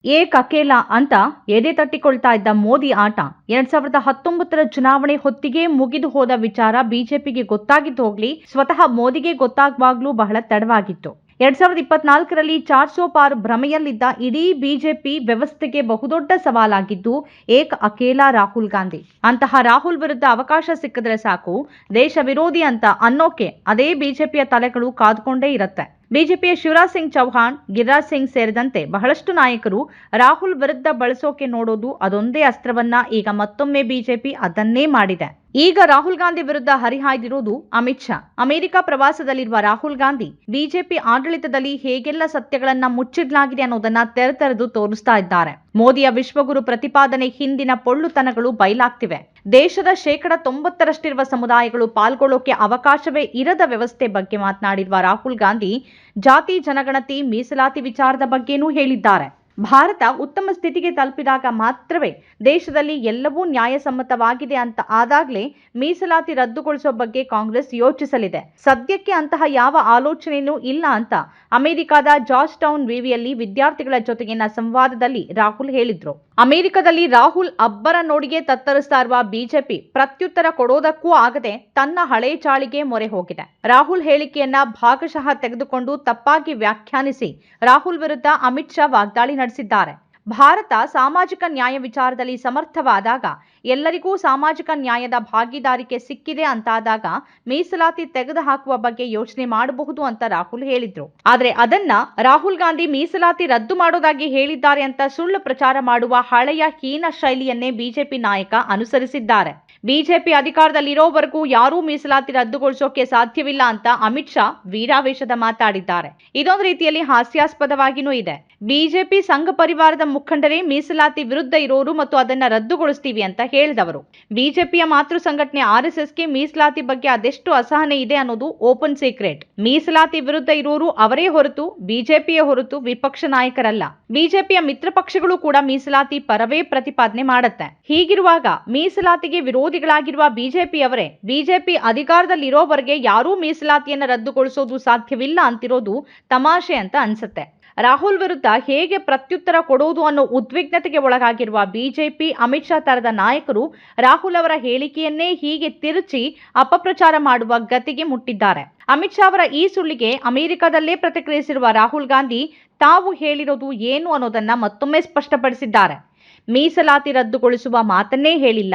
ಏಕ್ ಅಕೇಲಾ ಅಂತ ಎದೆ ತಟ್ಟಿಕೊಳ್ತಾ ಇದ್ದ ಮೋದಿ ಆಟ 2019ರ ಚುನಾವಣೆ ಹೊತ್ತಿಗೆ ಮುಗಿದು ಹೋದ ವಿಚಾರ ಬಿಜೆಪಿಗೆ ಗೊತ್ತಾಗಿದ್ದು ಹೋಗ್ಲಿ, ಸ್ವತಃ ಮೋದಿಗೆ ಗೊತ್ತಾಗುವಾಗ್ಲೂ ಬಹಳ ತಡವಾಗಿತ್ತು. 2024ರಲ್ಲಿ 400 ಪಾರ್ ಭ್ರಮೆಯಲ್ಲಿದ್ದ ಇಡೀ ಬಿಜೆಪಿ ವ್ಯವಸ್ಥೆಗೆ ಬಹುದೊಡ್ಡ ಸವಾಲಾಗಿದ್ದು ಏಕ್ ಅಕೇಲಾ ರಾಹುಲ್ ಗಾಂಧಿ. ಅಂತಹ ರಾಹುಲ್ ವಿರುದ್ಧ ಅವಕಾಶ ಸಿಕ್ಕಿದ್ರೆ ಸಾಕು, ದೇಶ ವಿರೋಧಿ ಅಂತ ಅನ್ನೋಕೆ ಅದೇ ಬಿಜೆಪಿಯ ತಲೆಗಳು ಕಾದುಕೊಂಡೇ ಇರುತ್ತೆ. ಬಿಜೆಪಿಯ ಶಿವರಾಜ್ ಸಿಂಗ್ ಚೌಹಾಣ್, ಗಿರಿರಾಜ್ ಸಿಂಗ್ ಸೇರಿದಂತೆ ಬಹಳಷ್ಟು ನಾಯಕರು ರಾಹುಲ್ ವಿರುದ್ಧ ಬಳಸೋಕೆ ನೋಡೋದು ಅದೊಂದೇ ಅಸ್ತ್ರವನ್ನ. ಈಗ ಮತ್ತೊಮ್ಮೆ ಬಿಜೆಪಿ ಅದನ್ನೇ ಮಾಡಿದೆ. ಈಗ ರಾಹುಲ್ ಗಾಂಧಿ ವಿರುದ್ಧ ಹರಿಹಾಯ್ದಿರೋದು ಅಮಿತ್ ಶಾ. ಅಮೆರಿಕ ಪ್ರವಾಸದಲ್ಲಿರುವ ರಾಹುಲ್ ಗಾಂಧಿ ಬಿಜೆಪಿ ಆಡಳಿತದಲ್ಲಿ ಹೇಗೆಲ್ಲ ಸತ್ಯಗಳನ್ನ ಮುಚ್ಚಿಡ್ಲಾಗಿದೆ ಅನ್ನೋದನ್ನ ತೆರೆದು ತೋರಿಸ್ತಾ ಇದ್ದಾರೆ. ಮೋದಿಯ ವಿಶ್ವಗುರು ಪ್ರತಿಪಾದನೆ ಹಿಂದಿನ ಪೊಳ್ಳುತನಗಳು ಬಯಲಾಗ್ತಿವೆ. ದೇಶದ 90%ರಷ್ಟಿರುವ ಸಮುದಾಯಗಳು ಪಾಲ್ಗೊಳ್ಳೋಕೆ ಅವಕಾಶವೇ ಇರದ ವ್ಯವಸ್ಥೆ ಬಗ್ಗೆ ಮಾತನಾಡಿರುವ ರಾಹುಲ್ ಗಾಂಧಿ ಜಾತಿ ಜನಗಣತಿ ಮೀಸಲಾತಿ ವಿಚಾರದ ಬಗ್ಗೆನೂ ಹೇಳಿದ್ದಾರೆ. ಭಾರತ ಉತ್ತಮ ಸ್ಥಿತಿಗೆ ತಲುಪಿದಾಗ ಮಾತ್ರವೇ ದೇಶದಲ್ಲಿ ಎಲ್ಲವೂ ನ್ಯಾಯಸಮ್ಮತವಾಗಿದೆ ಅಂತ ಆದಾಗ್ಲೇ ಮೀಸಲಾತಿ ರದ್ದುಗೊಳಿಸೋ ಬಗ್ಗೆ ಕಾಂಗ್ರೆಸ್ ಯೋಚಿಸಲಿದೆ. ಸದ್ಯಕ್ಕೆ ಅಂತಹ ಯಾವ ಆಲೋಚನೆಯೂ ಇಲ್ಲ ಅಂತ ಅಮೆರಿಕದ ಜಾರ್ಜ್ ಟೌನ್ ವಿವಿಯಲ್ಲಿ ವಿದ್ಯಾರ್ಥಿಗಳ ಜೊತೆಗಿನ ಸಂವಾದದಲ್ಲಿ ರಾಹುಲ್ ಹೇಳಿದ್ರು. ಅಮೆರಿಕದಲ್ಲಿ ರಾಹುಲ್ ಅಬ್ಬರ ನೋಡಿಗೆ ತತ್ತರಿಸ್ತಾ ಇರುವ ಬಿಜೆಪಿ ಪ್ರತ್ಯುತ್ತರ ಕೊಡೋದಕ್ಕೂ ಆಗದೆ ತನ್ನ ಹಳೆ ಚಾಳಿಗೆ ಮೊರೆ ಹೋಗಿದೆ. ರಾಹುಲ್ ಹೇಳಿಕೆಯನ್ನ ಭಾಗಶಃ ತೆಗೆದುಕೊಂಡು ತಪ್ಪಾಗಿ ವ್ಯಾಖ್ಯಾನಿಸಿ ರಾಹುಲ್ ವಿರುದ್ಧ ಅಮಿತ್ ಶಾ ವಾಗ್ದಾಳಿ ನಡೆಸಿದ್ದಾರೆ. ಭಾರತ ಸಾಮಾಜಿಕ ನ್ಯಾಯ ವಿಚಾರದಲ್ಲಿ ಸಮರ್ಥವಾದಾಗ, ಎಲ್ಲರಿಗೂ ಸಾಮಾಜಿಕ ನ್ಯಾಯದ ಭಾಗಿದಾರಿಕೆ ಸಿಕ್ಕಿದೆ ಅಂತಾದಾಗ ಮೀಸಲಾತಿ ತೆಗೆದುಹಾಕುವ ಬಗ್ಗೆ ಯೋಚನೆ ಮಾಡಬಹುದು ಅಂತ ರಾಹುಲ್ ಹೇಳಿದ್ರು. ಆದ್ರೆ ಅದನ್ನ ರಾಹುಲ್ ಗಾಂಧಿ ಮೀಸಲಾತಿ ರದ್ದು ಮಾಡೋದಾಗಿ ಹೇಳಿದ್ದಾರೆ ಅಂತ ಸುಳ್ಳು ಪ್ರಚಾರ ಮಾಡುವ ಹಳೆಯ ಹೀನ ಶೈಲಿಯನ್ನೇ ಬಿಜೆಪಿ ನಾಯಕ ಅನುಸರಿಸಿದ್ದಾರೆ. ಬಿಜೆಪಿ ಅಧಿಕಾರದಲ್ಲಿರೋವರೆಗೂ ಯಾರೂ ಮೀಸಲಾತಿ ರದ್ದುಗೊಳಿಸೋಕೆ ಸಾಧ್ಯವಿಲ್ಲ ಅಂತ ಅಮಿತ್ ಶಾ ವೀರಾವೇಶದ ಮಾತಾಡಿದ್ದಾರೆ. ಇದೊಂದು ರೀತಿಯಲ್ಲಿ ಹಾಸ್ಯಾಸ್ಪದವಾಗಿಯೂ ಇದೆ. ಬಿಜೆಪಿ ಸಂಘ ಪರಿವಾರದ ಮುಖಂಡರೇ ಮೀಸಲಾತಿ ವಿರುದ್ಧ ಇರೋರು ಮತ್ತು ಅದನ್ನ ರದ್ದುಗೊಳಿಸ್ತೀವಿ ಅಂತ ಹೇಳಿದವರು. ಬಿಜೆಪಿಯ ಮಾತೃ ಸಂಘಟನೆ ಆರ್ಎಸ್ಎಸ್ಗೆ ಮೀಸಲಾತಿ ಬಗ್ಗೆ ಅದೆಷ್ಟು ಅಸಹನೆ ಇದೆ ಅನ್ನೋದು ಓಪನ್ ಸೀಕ್ರೆಟ್. ಮೀಸಲಾತಿ ವಿರುದ್ಧ ಇರೋರು ಅವರೇ ಹೊರತು ಬಿಜೆಪಿಯ ಹೊರತು ವಿಪಕ್ಷ ನಾಯಕರಲ್ಲ. ಬಿಜೆಪಿಯ ಮಿತ್ರ ಪಕ್ಷಗಳು ಕೂಡ ಮೀಸಲಾತಿ ಪರವೇ ಪ್ರತಿಪಾದನೆ ಮಾಡುತ್ತೆ. ಹೀಗಿರುವಾಗ ಮೀಸಲಾತಿಗೆ ವಿರೋಧಿಗಳಾಗಿರುವ ಬಿಜೆಪಿಯವರೇ ಬಿಜೆಪಿ ಅಧಿಕಾರದಲ್ಲಿರೋವರೆಗೆ ಯಾರೂ ಮೀಸಲಾತಿಯನ್ನು ರದ್ದುಗೊಳಿಸೋದು ಸಾಧ್ಯವಿಲ್ಲ ಅಂತಿರೋದು ತಮಾಷೆ ಅಂತ ಅನ್ಸುತ್ತೆ. ರಾಹುಲ್ ವಿರುದ್ಧ ಹೇಗೆ ಪ್ರತ್ಯುತ್ತರ ಕೊಡೋದು ಅನ್ನೋ ಉದ್ವಿಗ್ನತೆಗೆ ಒಳಗಾಗಿರುವ ಬಿಜೆಪಿ ಅಮಿತ್ ಶಾ ತರದ ನಾಯಕರು ರಾಹುಲ್ ಅವರ ಹೇಳಿಕೆಯನ್ನೇ ಹೀಗೆ ತಿರುಚಿ ಅಪಪ್ರಚಾರ ಮಾಡುವ ಗತಿಗೆ ಮುಟ್ಟಿದ್ದಾರೆ. ಅಮಿತ್ ಶಾ ಅವರ ಈ ಸುಳ್ಳಿಗೆ ಅಮೆರಿಕದಲ್ಲೇ ಪ್ರತಿಕ್ರಿಯಿಸಿರುವ ರಾಹುಲ್ ಗಾಂಧಿ ತಾವು ಹೇಳಿರೋದು ಏನು ಅನ್ನೋದನ್ನ ಮತ್ತೊಮ್ಮೆ ಸ್ಪಷ್ಟಪಡಿಸಿದ್ದಾರೆ. ಮೀಸಲಾತಿ ರದ್ದುಗೊಳಿಸುವ ಮಾತನ್ನೇ ಹೇಳಿಲ್ಲ,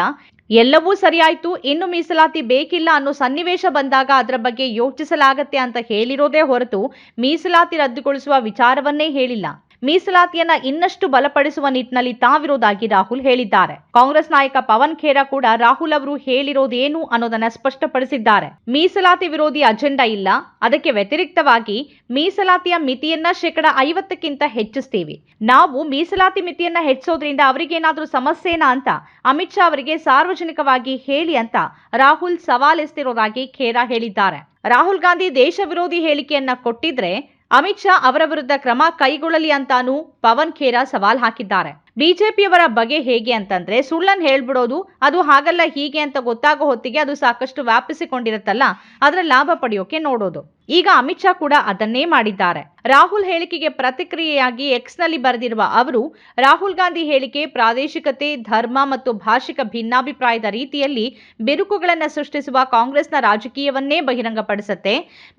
ಎಲ್ಲವೂ ಸರಿಯಾಯ್ತು, ಇನ್ನು ಮೀಸಲಾತಿ ಬೇಕಿಲ್ಲ ಅನ್ನೋ ಸನ್ನಿವೇಶ ಬಂದಾಗ ಅದರ ಬಗ್ಗೆ ಯೋಚಿಸಲಾಗತ್ತೆ ಅಂತ ಹೇಳಿರೋದೇ ಹೊರತು ಮೀಸಲಾತಿ ರದ್ದುಗೊಳಿಸುವ ವಿಚಾರವನ್ನೇ ಹೇಳಿಲ್ಲ. ಮೀಸಲಾತಿಯನ್ನ ಇನ್ನಷ್ಟು ಬಲಪಡಿಸುವ ನಿಟ್ಟಿನಲ್ಲಿ ತಾವಿರೋದಾಗಿ ರಾಹುಲ್ ಹೇಳಿದ್ದಾರೆ. ಕಾಂಗ್ರೆಸ್ ನಾಯಕ ಪವನ್ ಖೇರಾ ಕೂಡ ರಾಹುಲ್ ಅವರು ಹೇಳಿರೋದೇನು ಅನ್ನೋದನ್ನ ಸ್ಪಷ್ಟಪಡಿಸಿದ್ದಾರೆ. ಮೀಸಲಾತಿ ವಿರೋಧಿ ಅಜೆಂಡಾ ಇಲ್ಲ, ಅದಕ್ಕೆ ವ್ಯತಿರಿಕ್ತವಾಗಿ ಮೀಸಲಾತಿಯ ಮಿತಿಯನ್ನ 50%ಕ್ಕಿಂತ ಹೆಚ್ಚಿಸ್ತೀವಿ. ನಾವು ಮೀಸಲಾತಿ ಮಿತಿಯನ್ನ ಹೆಚ್ಚಿಸೋದ್ರಿಂದ ಅವರಿಗೇನಾದ್ರೂ ಸಮಸ್ಯೆನಾ ಅಂತ ಅಮಿತ್ ಶಾ ಅವರಿಗೆ ಸಾರ್ವಜನಿಕವಾಗಿ ಹೇಳಿ ಅಂತ ರಾಹುಲ್ ಸವಾಲೆಸೆದಿರೋದಾಗಿ ಖೇರಾ ಹೇಳಿದ್ದಾರೆ. ರಾಹುಲ್ ಗಾಂಧಿ ದೇಶ ವಿರೋಧಿ ಹೇಳಿಕೆಯನ್ನ ಕೊಟ್ಟಿದ್ರೆ ಅಮಿತ್ ಶಾ ಅವರ ವಿರುದ್ಧ ಕ್ರಮ ಕೈಗೊಳ್ಳಲಿ ಅಂತಾನೂ ಪವನ್ ಖೇರಾ ಸವಾಲ್ ಹಾಕಿದ್ದಾರೆ. ಬಿಜೆಪಿಯವರ ಬಗೆ ಹೇಗೆ ಅಂತಂದ್ರೆ, ಸುಳ್ಳನ್ನು ಹೇಳ್ಬಿಡೋದು, ಅದು ಹಾಗಲ್ಲ ಹೀಗೆ ಅಂತ ಗೊತ್ತಾಗೋ ಹೊತ್ತಿಗೆ ಅದು ಸಾಕಷ್ಟು ವ್ಯಾಪಿಸಿಕೊಂಡಿರುತ್ತಲ್ಲ, ಅದರ ಲಾಭ ಪಡೆಯೋಕೆ ನೋಡೋದು. ಈಗ ಅಮಿತ್ ಶಾ ಕೂಡ ಅದನ್ನೇ ಮಾಡಿದ್ದಾರೆ. ರಾಹುಲ್ ಹೇಳಿಕೆಗೆ ಪ್ರತಿಕ್ರಿಯೆಯಾಗಿ ಎಕ್ಸ್ ನಲ್ಲಿ ಬರೆದಿರುವ ಅವರು, ರಾಹುಲ್ ಗಾಂಧಿ ಹೇಳಿಕೆ ಪ್ರಾದೇಶಿಕತೆ, ಧರ್ಮ ಮತ್ತು ಭಾಷಿಕ ಭಿನ್ನಾಭಿಪ್ರಾಯದ ರೀತಿಯಲ್ಲಿ ಬಿರುಕುಗಳನ್ನು ಸೃಷ್ಟಿಸುವ ಕಾಂಗ್ರೆಸ್ನ ರಾಜಕೀಯವನ್ನೇ ಬಹಿರಂಗಪಡಿಸುತ್ತೆ.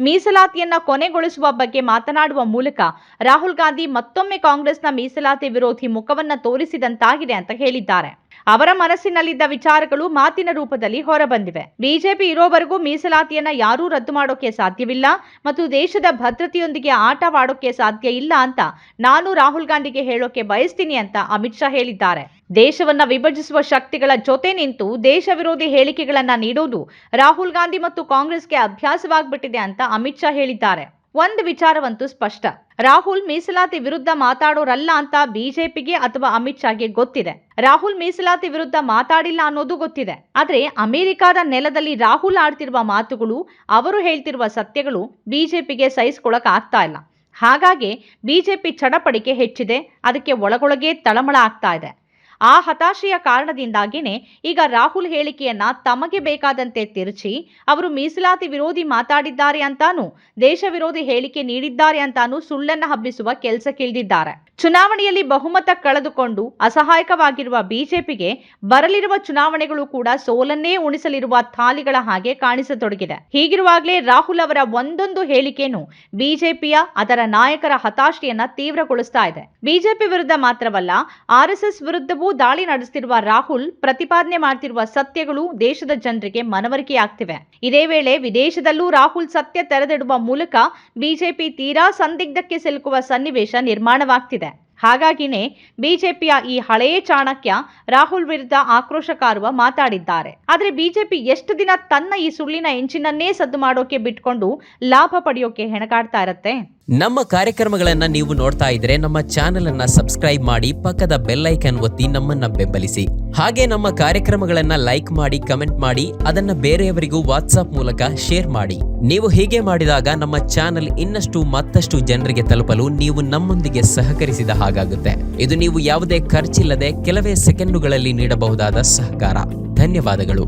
ಮೀಸಲಾತಿಯನ್ನ ಕೊನೆಗೊಳಿಸುವ ಬಗ್ಗೆ ಮಾತನಾಡುವ ಮೂಲಕ ರಾಹುಲ್ ಗಾಂಧಿ ಮತ್ತೊಮ್ಮೆ ಕಾಂಗ್ರೆಸ್ನ ಮೀಸಲಾತಿ ವಿರೋಧಿ ಮುಖವನ್ನ ತೋರಿಸಿದಂತಾಗಿದೆ ಅಂತ ಹೇಳಿದ್ದಾರೆ. ಅವರ ಮನಸ್ಸಿನಲ್ಲಿದ್ದ ವಿಚಾರಗಳು ಮಾತಿನ ರೂಪದಲ್ಲಿ ಹೊರಬಂದಿವೆ. ಬಿಜೆಪಿ ಇರೋವರೆಗೂ ಮೀಸಲಾತಿಯನ್ನ ಯಾರೂ ರದ್ದು ಮಾಡೋಕೆ ಸಾಧ್ಯವಿಲ್ಲ ಮತ್ತು ದೇಶದ ಭದ್ರತೆಯೊಂದಿಗೆ ಆಟವಾಡೋಕೆ ಸಾಧ್ಯ ಇಲ್ಲ ಅಂತ ನಾನು ರಾಹುಲ್ ಗಾಂಧಿಗೆ ಹೇಳೋಕೆ ಬಯಸ್ತೀನಿ ಅಂತ ಅಮಿತ್ ಶಾ ಹೇಳಿದ್ದಾರೆ. ದೇಶವನ್ನ ವಿಭಜಿಸುವ ಶಕ್ತಿಗಳ ಜೊತೆ ನಿಂತು ದೇಶ ವಿರೋಧಿ ಹೇಳಿಕೆಗಳನ್ನ ನೀಡೋದು ರಾಹುಲ್ ಗಾಂಧಿ ಮತ್ತು ಕಾಂಗ್ರೆಸ್ಗೆ ಅಭ್ಯಾಸವಾಗ್ಬಿಟ್ಟಿದೆ ಅಂತ ಅಮಿತ್ ಶಾ ಹೇಳಿದ್ದಾರೆ. ಒಂದು ವಿಚಾರವಂತೂ ಸ್ಪಷ್ಟ, ರಾಹುಲ್ ಮೀಸಲಾತಿ ವಿರುದ್ಧ ಮಾತಾಡೋರಲ್ಲ ಅಂತ ಬಿಜೆಪಿಗೆ ಅಥವಾ ಅಮಿತ್ ಶಾಗೆ ಗೊತ್ತಿದೆ. ರಾಹುಲ್ ಮೀಸಲಾತಿ ವಿರುದ್ಧ ಮಾತಾಡಿಲ್ಲ ಅನ್ನೋದು ಗೊತ್ತಿದೆ. ಆದ್ರೆ ಅಮೆರಿಕದ ನೆಲದಲ್ಲಿ ರಾಹುಲ್ ಆಡ್ತಿರುವ ಮಾತುಗಳು, ಅವರು ಹೇಳ್ತಿರುವ ಸತ್ಯಗಳು ಬಿಜೆಪಿಗೆ ಸಹಿಸ್ಕೊಳಕ್ ಆಗ್ತಾ ಇಲ್ಲ. ಹಾಗಾಗಿ ಬಿಜೆಪಿ ಚಡಪಡಿಕೆ ಹೆಚ್ಚಿದೆ, ಅದಕ್ಕೆ ಒಳಗೊಳಗೆ ತಳಮಳ ಆಗ್ತಾ ಇದೆ. ಆ ಹತಾಶೆಯ ಕಾರಣದಿಂದಾಗಿನೇ ಈಗ ರಾಹುಲ್ ಹೇಳಿಕೆಯನ್ನ ತಮಗೆ ಬೇಕಾದಂತೆ ತಿರುಚಿ ಅವರು ಮೀಸಲಾತಿ ವಿರೋಧಿ ಮಾತಾಡಿದ್ದಾರೆ ಅಂತಾನೂ ದೇಶ ವಿರೋಧಿ ಹೇಳಿಕೆ ನೀಡಿದ್ದಾರೆ ಅಂತಾನೂ ಸುಳ್ಳನ್ನ ಹಬ್ಬಿಸುವ ಕೆಲಸಕ್ಕಿಳಿದಿದ್ದಾರೆ. ಚುನಾವಣೆಯಲ್ಲಿ ಬಹುಮತ ಕಳೆದುಕೊಂಡು ಅಸಹಾಯಕವಾಗಿರುವ ಬಿಜೆಪಿಗೆ ಬರಲಿರುವ ಚುನಾವಣೆಗಳು ಕೂಡ ಸೋಲನ್ನೇ ಉಣಿಸಲಿರುವ ಥಾಲಿಗಳ ಹಾಗೆ ಕಾಣಿಸತೊಡಗಿದೆ. ಹೀಗಿರುವಾಗಲೇ ರಾಹುಲ್ ಅವರ ಒಂದೊಂದು ಹೇಳಿಕೆಯನ್ನು ಬಿಜೆಪಿಯ ಅದರ ನಾಯಕರ ಹತಾಶೆಯನ್ನ ತೀವ್ರಗೊಳಿಸ್ತಾ ಇದೆ. ಬಿಜೆಪಿ ವಿರುದ್ಧ ಮಾತ್ರವಲ್ಲ, ಆರ್ಎಸ್ಎಸ್ ವಿರುದ್ಧವೂ ದಾಳಿ ನಡೆಸುತ್ತಿರುವ ರಾಹುಲ್ ಪ್ರತಿಪಾದನೆ ಮಾಡ್ತಿರುವ ಸತ್ಯಗಳು ದೇಶದ ಜನರಿಗೆ ಮನವರಿಕೆಯಾಗ್ತಿವೆ. ಇದೇ ವೇಳೆ ವಿದೇಶದಲ್ಲೂ ರಾಹುಲ್ ಸತ್ಯ ತೆರೆದಿಡುವ ಮೂಲಕ ಬಿಜೆಪಿ ತೀರಾ ಸಂದಿಗ್ಧಕ್ಕೆ ಸಿಲುಕುವ ಸನ್ನಿವೇಶ ನಿರ್ಮಾಣವಾಗ್ತಿದೆ. ಹಾಗಾಗಿನೇ ಬಿಜೆಪಿಯ ಈ ಹಳೆಯ ಚಾಣಕ್ಯ ರಾಹುಲ್ ವಿರುದ್ಧ ಆಕ್ರೋಶ ಕಾರುವ ಮಾತಾಡಿದ್ದಾರೆ. ಆದರೆ ಬಿಜೆಪಿ ಎಷ್ಟು ದಿನ ತನ್ನ ಈ ಸುಳ್ಳಿನ ಎಂಜಿನನ್ನೇ ಸದ್ದು ಮಾಡೋಕೆ ಬಿಟ್ಕೊಂಡು ಲಾಭ ಪಡೆಯೋಕೆ ಹೆಣಗಾಡ್ತಾ ಇರತ್ತೆ? ನಮ್ಮ ಕಾರ್ಯಕ್ರಮಗಳನ್ನ ನೀವು ನೋಡ್ತಾ ಇದ್ರೆ ನಮ್ಮ ಚಾನೆಲ್ ಅನ್ನ ಸಬ್ಸ್ಕ್ರೈಬ್ ಮಾಡಿ, ಪಕ್ಕದ ಬೆಲ್ ಐಕಾನ್ ಒತ್ತಿ ನಮ್ಮನ್ನ ಬೆಂಬಲಿಸಿ. ಹಾಗೆ ನಮ್ಮ ಕಾರ್ಯಕ್ರಮಗಳನ್ನ ಲೈಕ್ ಮಾಡಿ, ಕಮೆಂಟ್ ಮಾಡಿ, ಅದನ್ನ ಬೇರೆಯವರಿಗೂ ವಾಟ್ಸ್ಆಪ್ ಮೂಲಕ ಶೇರ್ ಮಾಡಿ. ನೀವು ಹೀಗೆ ಮಾಡಿದಾಗ ನಮ್ಮ ಚಾನೆಲ್ ಇನ್ನಷ್ಟು ಮತ್ತಷ್ಟು ಜನರಿಗೆ ತಲುಪಲು ನೀವು ನಮ್ಮೊಂದಿಗೆ ಸಹಕರಿಸಿದ ಹಾಗಾಗುತ್ತೆ. ಇದು ನೀವು ಯಾವುದೇ ಖರ್ಚಿಲ್ಲದೆ ಕೆಲವೇ ಸೆಕೆಂಡುಗಳಲ್ಲಿ ನೀಡಬಹುದಾದ ಸಹಕಾರ. ಧನ್ಯವಾದಗಳು.